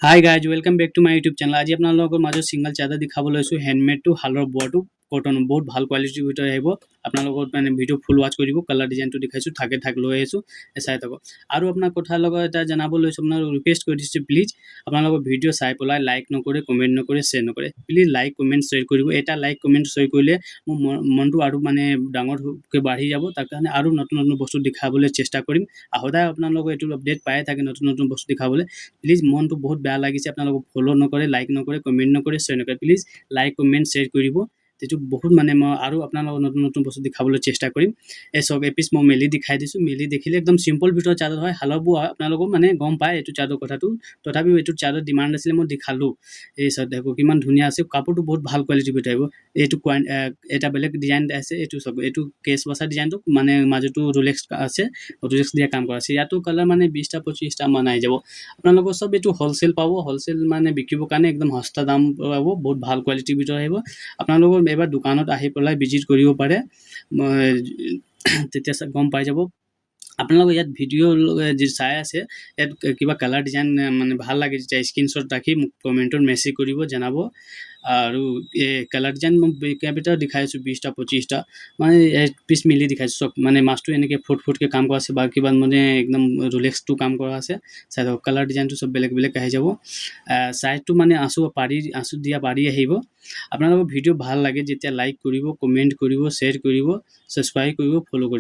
High guys welcome back to my YouTube channel. আজি আপোনালোকৰ মাজত ছিংগল চাদৰ দেখাব লৈছোঁ। হেণ্ডমেডটো শালৰ বোৱাটো কটন বহুত ভাল কোৱালিটিৰ ভিতৰত আহিব। আপোনালোকৰ মানে ভিডিঅ' ফুল ৱাচ কৰিব। কালাৰ ডিজাইনটো দেখাইছোঁ, থাকে লৈ আহিছোঁ, চাই থাকক। আৰু আপোনাৰ কথাৰ লগত এটা জনাব লৈছোঁ, আপোনালোকক ৰিকুৱেষ্ট কৰি দিছোঁ, প্লিজ আপোনালোকৰ ভিডিঅ' চাই পেলাই লাইক নকৰে, কমেণ্ট নকৰে, শ্বেয়াৰ নকৰে। প্লিজ লাইক কমেণ্ট শ্বেয়াৰ কৰিব। এটা লাইক কমেণ্ট শ্বেয়াৰ কৰিলে মোৰ মনটো আৰু মানে ডাঙৰকৈ বাঢ়ি যাব। তাৰ কাৰণে আৰু নতুন নতুন বস্তু দেখাবলৈ চেষ্টা কৰিম। সদায় আপোনালোকৰ এইটো আপডেট পায়ে থাকে নতুন নতুন বস্তু দেখাবলৈ। প্লিজ মনটো বহুত বেয়া লাগিছে, আপোনালোকক ফ'ল' নকৰে, লাইক নকৰে, কমেণ্ট নকৰে, শ্বেয়াৰ নকৰে। প্লিজ লাইক কমেণ্ট শ্বেয়াৰ কৰিব। সেইটো বহুত মানে মই আৰু আপোনালোকক নতুন নতুন বস্তু দেখাবলৈ চেষ্টা কৰিম। এই চব এপিচ মই মেলি দেখাই দিছোঁ। মেলি দেখিলে একদম চিম্পল ভিতৰত চাদৰ হয়, শালৰ বোৱা। আপোনালোকক মানে গম পায় এইটো চাদৰ কথাটো। তথাপিও এইটো চাদৰ ডিমাণ্ড আছিলে, মই দেখালোঁ। এই চাদৰ দেখো কিমান ধুনীয়া আছে, কাপোৰটো বহুত ভাল কোৱালিটিৰ ভিতৰত আহিব। এইটো এটা বেলেগ ডিজাইন আছে। এইটো চাব, এইটো কেছ বচা ডিজাইনটো মানে মাজতো ৰোলেক্স আছে, ৰোলেক্স দিয়া কাম কৰা আছে। ইয়াতো কালাৰ মানে 20টা 25টা মান আহি যাব। আপোনালোকৰ চব এইটো হ'লচেল পাব। হ'লচেল মানে বিকিবৰ কাৰণে একদম সস্তা দাম পাব, বহুত ভাল কোৱালিটিৰ ভিতৰত আহিব। আপোনালোকৰ এবাৰ দোকানত আহি পেলাই ভিজিট কৰিব পাৰে, তেতিয়া গম পাই যাব। আপোনালোকে ইয়াত ভিডিঅ' যি চাই আছে, ইয়াত কিবা কালাৰ ডিজাইন মানে ভাল লাগে, যেতিয়া স্ক্ৰীনশ্বট ৰাখি মোক কমেণ্টত মেছেজ কৰিব, জনাব। আৰু এই কালাৰ ডিজাইন মোক কেইবাটাও দেখাইছোঁ, 20টা 25টা মানে পিচ মিলি দেখাইছোঁ। চব মানে মাছটো এনেকৈ ফুটকৈ কাম কৰা আছে, বা কিবা মানে একদম ৰোলেক্সটো কাম কৰা আছে। চাই থাকক, কালাৰ ডিজাইনটো চব বেলেগ বেলেগ আহি যাব। চাইজটো মানে আঁচু দিয়া পাৰি আহিব। আপোনালোকৰ ভিডিঅ' ভাল লাগে যেতিয়া লাইক কৰিব, কমেণ্ট কৰিব, শ্বেয়াৰ কৰিব, ছাবস্ক্ৰাইব কৰিব, ফ'ল' কৰিব।